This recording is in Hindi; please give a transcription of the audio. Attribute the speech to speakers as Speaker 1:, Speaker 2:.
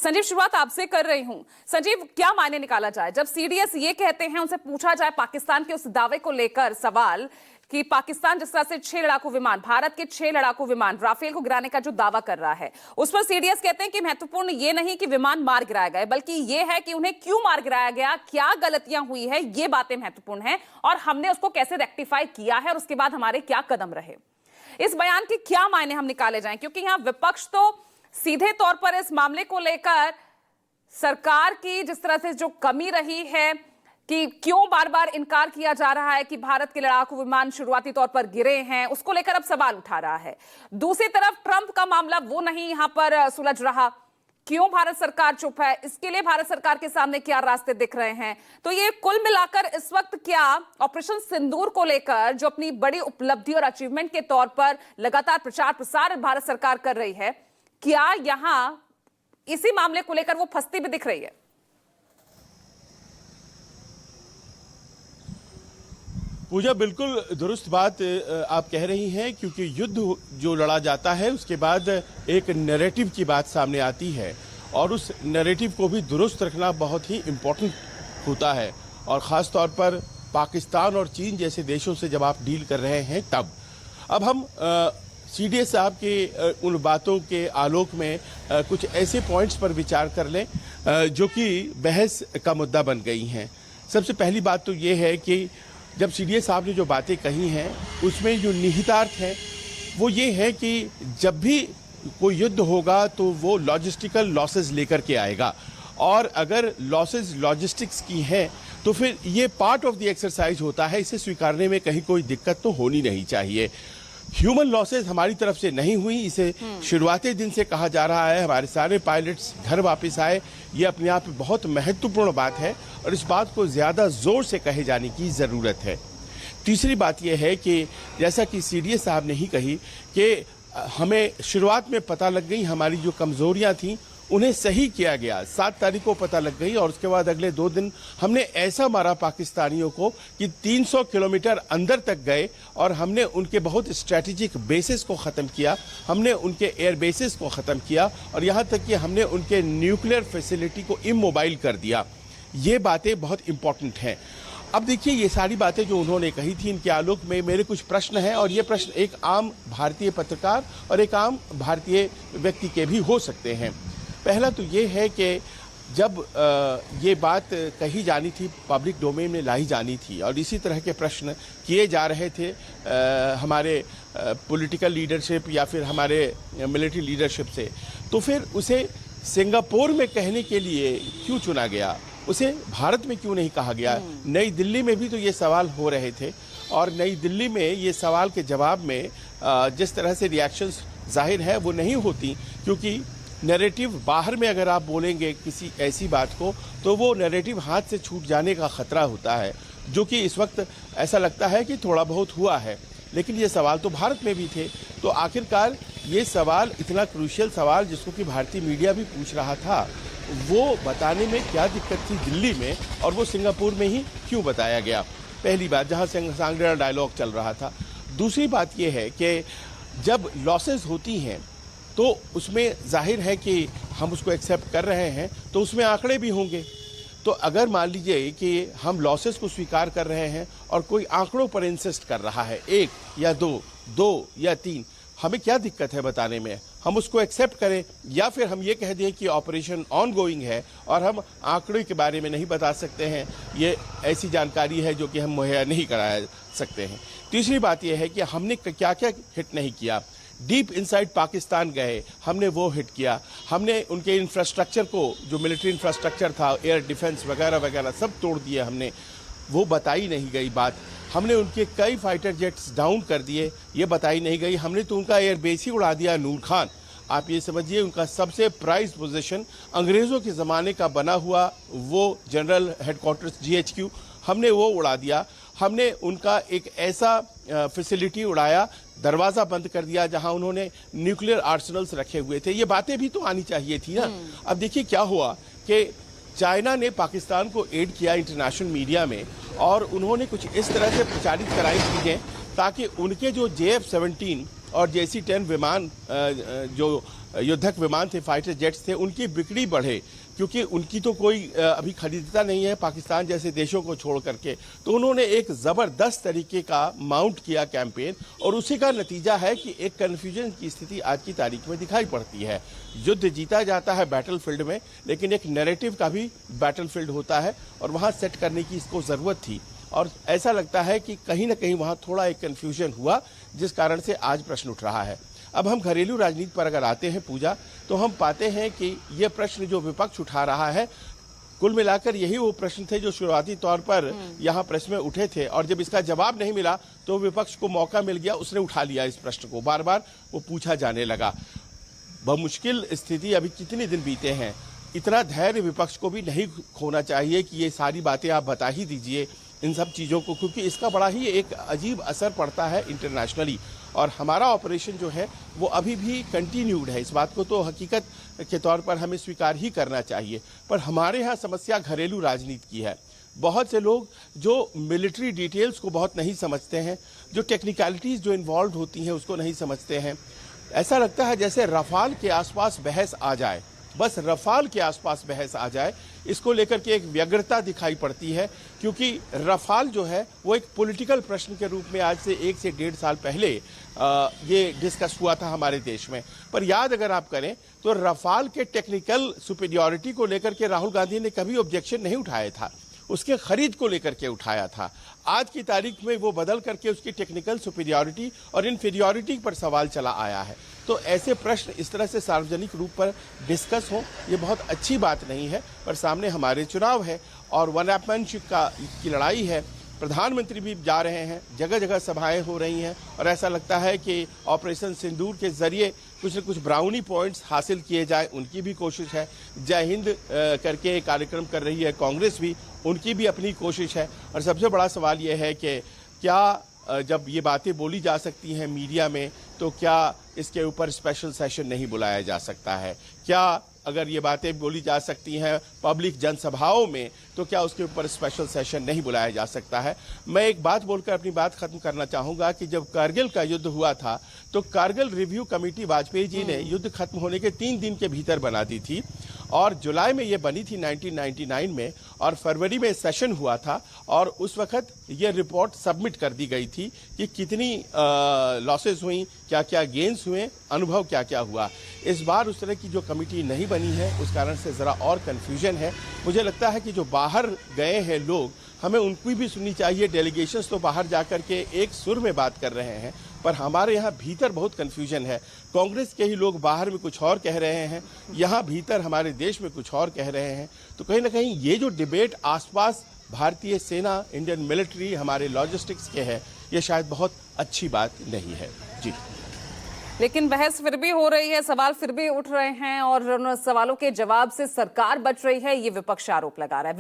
Speaker 1: संजीव, शुरुआत आपसे कर रही हूं। संजीव, क्या मायने निकाला जाए जब सीडीएस ये कहते हैं, उनसे पूछा जाए पाकिस्तान के उस दावे को लेकर सवाल कि पाकिस्तान जिस तरह से 6 लड़ाकू विमान, भारत के 6 लड़ाकू विमान राफेल को गिराने का जो दावा कर रहा है, उस पर सीडीएस कहते हैं कि महत्वपूर्ण ये नहीं कि विमान मार गिराए गए, बल्कि ये है कि उन्हें क्यों मार गिराया गया, क्या गलतियां हुई है, ये बातें महत्वपूर्ण हैं और हमने उसको कैसे रेक्टिफाई किया है और उसके बाद हमारे क्या कदम रहे। इस बयान के क्या मायने हम निकाले जाएं, क्योंकि यहां विपक्ष तो सीधे तौर पर इस मामले को लेकर सरकार की जिस तरह से जो कमी रही है कि क्यों बार बार इनकार किया जा रहा है कि भारत के लड़ाकू विमान शुरुआती तौर पर गिरे हैं, उसको लेकर अब सवाल उठा रहा है। दूसरी तरफ ट्रंप का मामला वो नहीं यहां पर सुलझ रहा, क्यों भारत सरकार चुप है, इसके लिए भारत सरकार के सामने क्या रास्ते दिख रहे हैं। तो ये कुल मिलाकर इस वक्त क्या ऑपरेशन सिंदूर को लेकर जो अपनी बड़ी उपलब्धि और अचीवमेंट के तौर पर लगातार प्रचार प्रसार भारत सरकार कर रही है, क्या यहां इसी मामले को लेकर वो फंसती भी दिख रही है?
Speaker 2: पूजा, बिल्कुल दुरुस्त बात आप कह रही हैं, क्योंकि युद्ध जो लड़ा जाता है उसके बाद एक नैरेटिव की बात सामने आती है और उस नैरेटिव को भी दुरुस्त रखना बहुत ही इम्पोर्टेंट होता है, और ख़ास तौर पर पाकिस्तान और चीन जैसे देशों से जब आप डील कर रहे हैं तब। अब हम सीडीएस साहब के उन बातों के आलोक में कुछ ऐसे पॉइंट्स पर विचार कर लें जो कि बहस का मुद्दा बन गई हैं। सबसे पहली बात तो ये है कि जब सीडीएस साहब ने जो बातें कही हैं उसमें जो निहितार्थ है वो ये है कि जब भी कोई युद्ध होगा तो वो लॉजिस्टिकल लॉसेस लेकर के आएगा, और अगर लॉसेस लॉजिस्टिक्स की हैं तो फिर ये पार्ट ऑफ द एक्सरसाइज होता है, इसे स्वीकारने में कहीं कोई दिक्कत तो होनी नहीं चाहिए। ह्यूमन लॉसेस हमारी तरफ से नहीं हुई, इसे शुरुआती दिन से कहा जा रहा है। हमारे सारे पायलट्स घर वापस आए, ये अपने आप में बहुत महत्वपूर्ण बात है और इस बात को ज़्यादा ज़ोर से कहे जाने की ज़रूरत है। तीसरी बात यह है कि जैसा कि सीडीएस साहब ने ही कही कि हमें शुरुआत में पता लग गई, हमारी जो कमज़ोरियाँ थीं उन्हें सही किया गया। 7 तारीख को पता लग गई और उसके बाद अगले 2 दिन हमने ऐसा मारा पाकिस्तानियों को कि 300 किलोमीटर अंदर तक गए और हमने उनके बहुत स्ट्रैटेजिक बेसिस को ख़त्म किया, हमने उनके एयर बेसिस को ख़त्म किया और यहाँ तक कि हमने उनके न्यूक्लियर फैसिलिटी को इमोबाइल कर दिया। ये बातें बहुत इम्पॉर्टेंट हैं। अब देखिए, ये सारी बातें जो उन्होंने कही थी, इनके आलोक में मेरे कुछ प्रश्न हैं, और ये प्रश्न एक आम भारतीय पत्रकार और एक आम भारतीय व्यक्ति के भी हो सकते हैं। पहला तो ये है कि जब ये बात कही जानी थी, पब्लिक डोमेन में लाई जानी थी और इसी तरह के प्रश्न किए जा रहे थे हमारे पॉलिटिकल लीडरशिप या फिर हमारे मिलिट्री लीडरशिप से, तो फिर उसे सिंगापुर में कहने के लिए क्यों चुना गया, उसे भारत में क्यों नहीं कहा गया। नई दिल्ली में भी तो ये सवाल हो रहे थे और नई दिल्ली में ये सवाल के जवाब में जिस तरह से रिएक्शंस जाहिर है वो नहीं होती, क्योंकि नैरेटिव बाहर में अगर आप बोलेंगे किसी ऐसी बात को तो वो नैरेटिव हाथ से छूट जाने का खतरा होता है, जो कि इस वक्त ऐसा लगता है कि थोड़ा बहुत हुआ है। लेकिन ये सवाल तो भारत में भी थे, तो आखिरकार ये सवाल, इतना क्रूशियल सवाल जिसको कि भारतीय मीडिया भी पूछ रहा था, वो बताने में क्या दिक्कत थी दिल्ली में और वो सिंगापुर में ही क्यों बताया गया। पहली बात, जहाँ सांग्रीला डायलॉग चल रहा था। दूसरी बात ये है कि जब लॉसेस होती हैं तो उसमें जाहिर है कि हम उसको एक्सेप्ट कर रहे हैं तो उसमें आंकड़े भी होंगे। तो अगर मान लीजिए कि हम लॉसेस को स्वीकार कर रहे हैं और कोई आंकड़ों पर इंसिस्ट कर रहा है, 1 या 2 या 3, हमें क्या दिक्कत है बताने में, हम उसको एक्सेप्ट करें, या फिर हम ये कह दें कि ऑपरेशन ऑन गोइंग है और हम आंकड़े के बारे में नहीं बता सकते हैं, ये ऐसी जानकारी है जो कि हम मुहैया नहीं करा सकते हैं। तीसरी बात यह है कि हमने क्या क्या हिट नहीं किया। डीप इनसाइड पाकिस्तान गए, हमने वो हिट किया, हमने उनके इंफ्रास्ट्रक्चर को, जो मिलिट्री इंफ्रास्ट्रक्चर था, एयर डिफेंस वगैरह वगैरह सब तोड़ दिए हमने, वो बताई नहीं गई बात। हमने उनके कई फाइटर जेट्स डाउन कर दिए, ये बताई नहीं गई। हमने तो उनका एयर बेस ही उड़ा दिया, नूर खान। आप ये समझिए उनका सबसे प्राइज पोजीशन अंग्रेज़ों के ज़माने का बना हुआ वो जनरल हेडक्वार्टर्स GHQ, हमने वो उड़ा दिया। हमने उनका एक ऐसा फैसिलिटी उड़ाया, दरवाज़ा बंद कर दिया जहां उन्होंने न्यूक्लियर आर्सेनल्स रखे हुए थे। ये बातें भी तो आनी चाहिए थी ना। अब देखिए क्या हुआ कि चाइना ने पाकिस्तान को एड किया इंटरनेशनल मीडिया में, और उन्होंने कुछ इस तरह से प्रचारित कराई चीज़ें ताकि उनके जो JF-17 और JC-10 विमान जो युद्धक विमान थे, फाइटर जेट्स थे, उनकी बिक्री बढ़े, क्योंकि उनकी तो कोई अभी खरीदता नहीं है पाकिस्तान जैसे देशों को छोड़ करके। तो उन्होंने एक ज़बरदस्त तरीके का माउंट किया कैंपेन, और उसी का नतीजा है कि एक कन्फ्यूजन की स्थिति आज की तारीख में दिखाई पड़ती है। युद्ध जीता जाता है बैटलफील्ड में, लेकिन एक नैरेटिव का भी बैटलफील्ड होता है, और वहाँ सेट करने की इसको ज़रूरत थी। और ऐसा लगता है कि कहीं ना कहीं वहाँ थोड़ा एक कन्फ्यूजन हुआ, जिस कारण से आज प्रश्न उठ रहा है। अब हम घरेलू राजनीति पर अगर आते हैं पूजा, तो हम पाते हैं कि ये प्रश्न जो विपक्ष उठा रहा है, कुल मिलाकर यही वो प्रश्न थे जो शुरुआती तौर पर यहाँ प्रेस में उठे थे, और जब इसका जवाब नहीं मिला तो विपक्ष को मौका मिल गया, उसने उठा लिया इस प्रश्न को, बार बार वो पूछा जाने लगा। मुश्किल स्थिति, अभी कितने दिन बीते हैं, इतना धैर्य विपक्ष को भी नहीं खोना चाहिए कि ये सारी बातें आप बता ही दीजिए इन सब चीज़ों को, क्योंकि इसका बड़ा ही एक अजीब असर पड़ता है इंटरनेशनली, और हमारा ऑपरेशन जो है वो अभी भी कंटिन्यूड है। इस बात को तो हकीकत के तौर पर हमें स्वीकार ही करना चाहिए। पर हमारे यहाँ समस्या घरेलू राजनीति की है। बहुत से लोग जो मिलिट्री डिटेल्स को बहुत नहीं समझते हैं, जो टेक्निकलिटीज़ जो इन्वॉल्व होती हैं उसको नहीं समझते हैं। ऐसा लगता है जैसे रफाल के आसपास बहस आ जाए, बस रफाल के आसपास बहस आ जाए, इसको लेकर के एक व्यग्रता दिखाई पड़ती है, क्योंकि रफाल जो है वो एक पॉलिटिकल प्रश्न के रूप में आज से 1 से 1.5 साल पहले ये डिस्कस हुआ था हमारे देश में। पर याद अगर आप करें तो रफाल के टेक्निकल सुपीरियॉरिटी को लेकर के राहुल गांधी ने कभी ऑब्जेक्शन नहीं उठाया था, उसके खरीद को लेकर के उठाया था। आज की तारीख में वो बदल करके उसकी टेक्निकल सुपीरियॉरिटी और इन्फीरियॉरिटी पर सवाल चला आया है। तो ऐसे प्रश्न इस तरह से सार्वजनिक रूप पर डिस्कस हो, ये बहुत अच्छी बात नहीं है। पर सामने हमारे चुनाव है और वन-अपमैनशिप की लड़ाई है। प्रधानमंत्री भी जा रहे हैं, जगह जगह सभाएं हो रही हैं, और ऐसा लगता है कि ऑपरेशन सिंदूर के जरिए कुछ न कुछ ब्राउनी पॉइंट्स हासिल किए जाए, उनकी भी कोशिश है। जय हिंद करके कार्यक्रम कर रही है कांग्रेस भी, उनकी भी अपनी कोशिश है। और सबसे बड़ा सवाल ये है कि क्या जब ये बातें बोली जा सकती हैं मीडिया में, तो क्या इसके ऊपर स्पेशल सेशन नहीं बुलाया जा सकता है? क्या अगर ये बातें बोली जा सकती हैं पब्लिक जनसभाओं में, तो क्या उसके ऊपर स्पेशल सेशन नहीं बुलाया जा सकता है? मैं एक बात बोलकर अपनी बात खत्म करना चाहूँगा कि जब कारगिल का युद्ध हुआ था, तो कारगिल रिव्यू कमेटी वाजपेयी जी ने युद्ध खत्म होने के 3 दिन के भीतर बना दी थी, और जुलाई में ये बनी थी 1999 में, और फरवरी में सेशन हुआ था, और उस वक्त ये रिपोर्ट सबमिट कर दी गई थी कि कितनी लॉसेस हुई, क्या क्या गेन्स हुए, अनुभव क्या क्या हुआ। इस बार उस तरह की जो कमेटी नहीं बनी है, उस कारण से ज़रा और कन्फ्यूजन है। मुझे लगता है कि जो बाहर गए हैं लोग, हमें उनकी भी सुननी चाहिए। डेलीगेशंस तो बाहर जाकर के एक सुर में बात कर रहे हैं, पर हमारे यहाँ भीतर बहुत कन्फ्यूजन है। कांग्रेस के ही लोग बाहर में कुछ और कह रहे हैं, यहाँ भीतर हमारे देश में कुछ और कह रहे हैं। तो कहीं ना कहीं ये जो डिबेट आसपास भारतीय सेना, इंडियन मिलिट्री, हमारे लॉजिस्टिक्स के है, ये शायद बहुत अच्छी बात नहीं है। जी,
Speaker 1: लेकिन बहस फिर भी हो रही है, सवाल फिर भी उठ रहे हैं, और उन सवालों के जवाब से सरकार बच रही है, ये विपक्ष आरोप लगा रहा है।